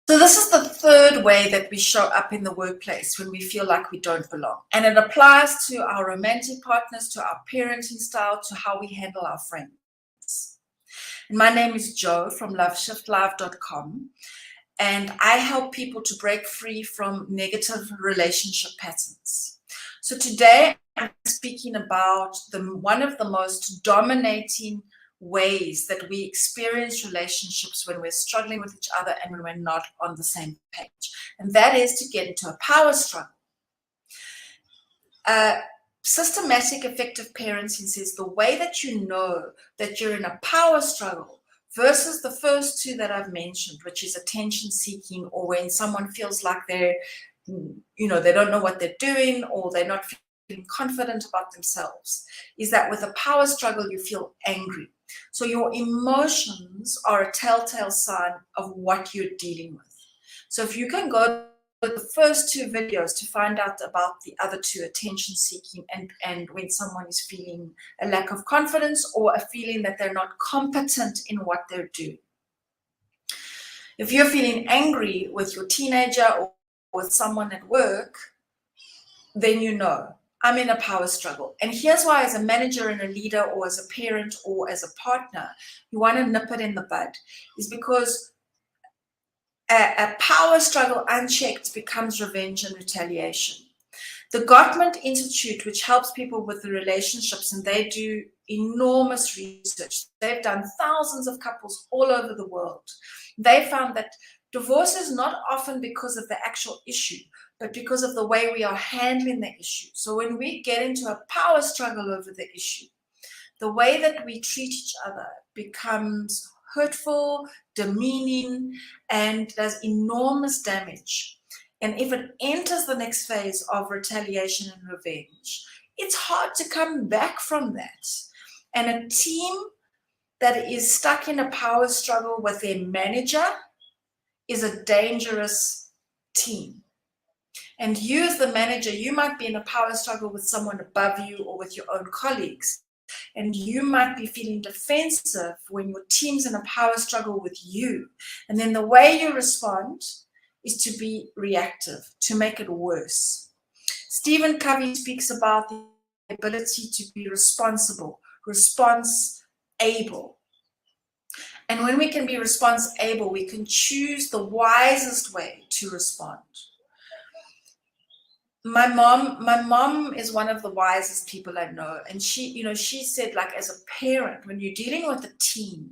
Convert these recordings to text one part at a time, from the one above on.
So this is the third way that we show up in the workplace when we feel like we don't belong. And it applies to our romantic partners, to our parenting style, to how we handle our friends. And my name is Jo from loveshiftlive.com. And I help people to break free from negative relationship patterns. So today I'm speaking about one of the most dominating ways that we experience relationships when we're struggling with each other and when we're not on the same page. And that is to get into a power struggle. Systematic effective parenting says the way that you know that you're in a power struggle versus the first two that I've mentioned, which is attention seeking, or when someone feels like they don't know what they're doing, or they're not feeling confident about themselves, is that with a power struggle, you feel angry. So your emotions are a telltale sign of what you're dealing with. So if you can go to the first two videos to find out about the other two, attention seeking and when someone is feeling a lack of confidence or a feeling that they're not competent in what they're doing. If you're feeling angry with your teenager or with someone at work, then you know I'm in a power struggle. And here's why, as a manager and a leader, or as a parent or as a partner, you want to nip it in the bud, is because a power struggle unchecked becomes revenge and retaliation. The Gottman Institute, which helps people with the relationships, and they do enormous research, they've done thousands of couples all over the world. They found that divorce is not often because of the actual issue, but because of the way we are handling the issue. So when we get into a power struggle over the issue, the way that we treat each other becomes hurtful, demeaning, and does enormous damage. And if it enters the next phase of retaliation and revenge, it's hard to come back from that. And a team that is stuck in a power struggle with their manager is a dangerous team. And you, as the manager, you might be in a power struggle with someone above you or with your own colleagues. And you might be feeling defensive when your team's in a power struggle with you. And then the way you respond is to be reactive, to make it worse. Stephen Covey speaks about the ability to be responsible, response-able. And when we can be response-able, we can choose the wisest way to respond. My mom is one of the wisest people I know. And she said, like, as a parent, when you're dealing with a team,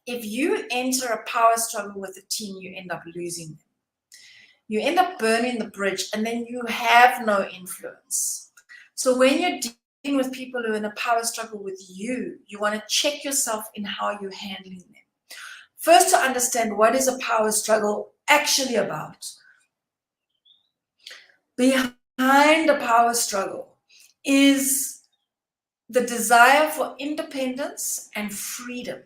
if you enter a power struggle with a team, you end up losing them. You end up burning the bridge, and then you have no influence. So when you're dealing with people who are in a power struggle with you, you want to check yourself in how you're handling them. First, to understand what is a power struggle actually about. Behind a power struggle is the desire for independence and freedom.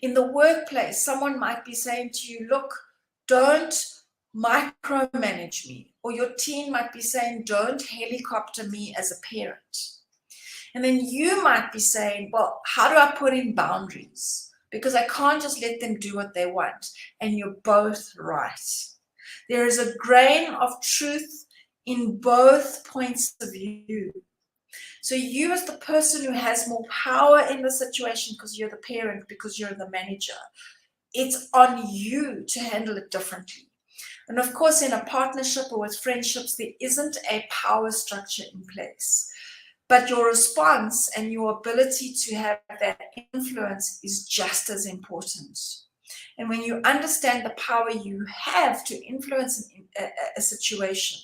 In the workplace, someone might be saying to you, look, don't micromanage me. Or your team might be saying, don't helicopter me as a parent. And then you might be saying, well, how do I put in boundaries? Because I can't just let them do what they want. And you're both right. There is a grain of truth in both points of view. So you, as the person who has more power in the situation because you're the parent, because you're the manager, it's on you to handle it differently. And of course, in a partnership or with friendships, there isn't a power structure in place. But your response and your ability to have that influence is just as important. And when you understand the power you have to influence a situation,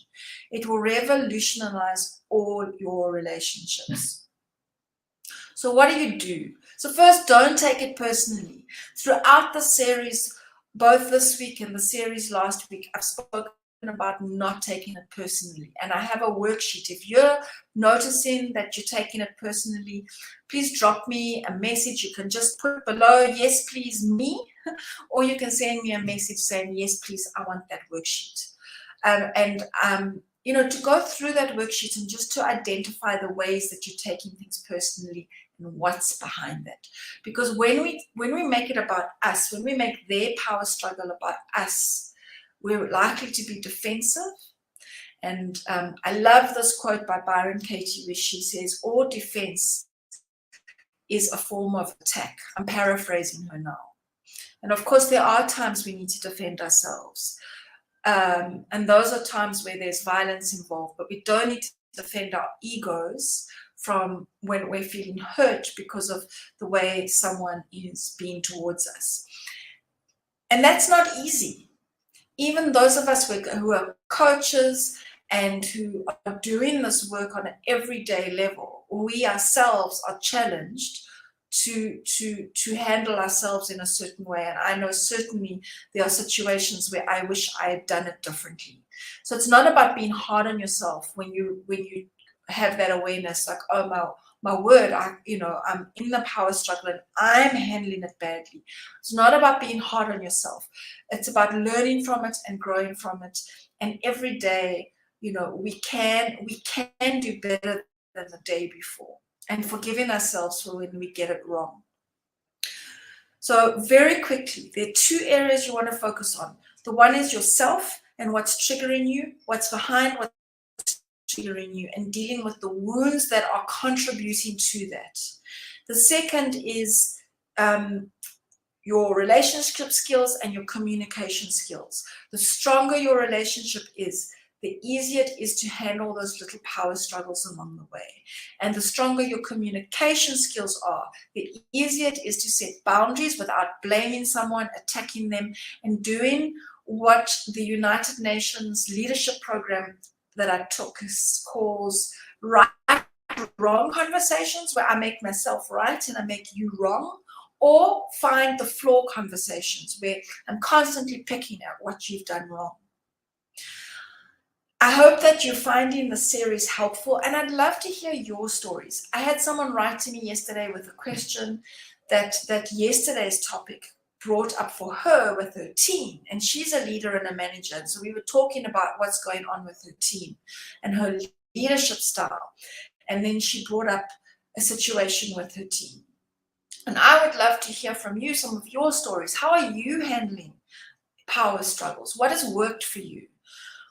it will revolutionize all your relationships. So what do? So first, don't take it personally. Throughout the series, both this week and the series last week, I've spoken about not taking it personally. And I have a worksheet. If you're noticing that you're taking it personally, please drop me a message. You can just put below, yes, please, me. Or you can send me a message saying, yes, please, I want that worksheet. To go through that worksheet and just to identify the ways that you're taking things personally and what's behind that. Because when we make it about us, when we make their power struggle about us, we're likely to be defensive. And I love this quote by Byron Katie, where she says, all defense is a form of attack. I'm paraphrasing her now. And of course, there are times we need to defend ourselves. And those are times where there's violence involved, but we don't need to defend our egos from when we're feeling hurt because of the way someone is being towards us. And that's not easy. Even those of us who are coaches and who are doing this work on an everyday level, we ourselves are challenged to handle ourselves in a certain way. And I know certainly there are situations where I wish I had done it differently. So it's not about being hard on yourself when you have that awareness, like, oh my word, I'm in the power struggle and I'm handling it badly. It's not about being hard on yourself. It's about learning from it and growing from it. And every day, we can do better than the day before, and forgiving ourselves for when we get it wrong. So very quickly, there are two areas you want to focus on. The one is yourself and what's triggering you, what's behind what's triggering you, and dealing with the wounds that are contributing to that. The second is your relationship skills and your communication skills. The stronger your relationship is, the easier it is to handle those little power struggles along the way. And the stronger your communication skills are, the easier it is to set boundaries without blaming someone, attacking them, and doing what the United Nations leadership program that I took calls right wrong conversations, where I make myself right and I make you wrong, or find the flaw conversations where I'm constantly picking at what you've done wrong. I hope that you're finding the series helpful, and I'd love to hear your stories. I had someone write to me yesterday with a question that yesterday's topic brought up for her with her team, and she's a leader and a manager. And so we were talking about what's going on with her team and her leadership style. And then she brought up a situation with her team. And I would love to hear from you some of your stories. How are you handling power struggles? What has worked for you?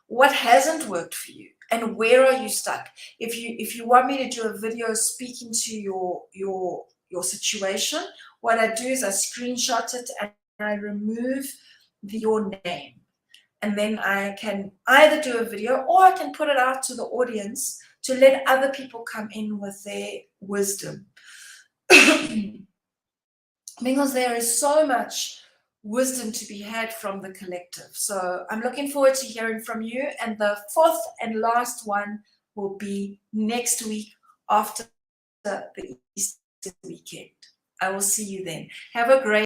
What hasn't worked for you? And where are you stuck? If you want me to do a video speaking to your situation, what I do is I screenshot it and I remove your name. And then I can either do a video or I can put it out to the audience to let other people come in with their wisdom. Because there is so much wisdom to be had from the collective. So I'm looking forward to hearing from you. And the fourth and last one will be next week after the Easter weekend. I will see you then. Have a great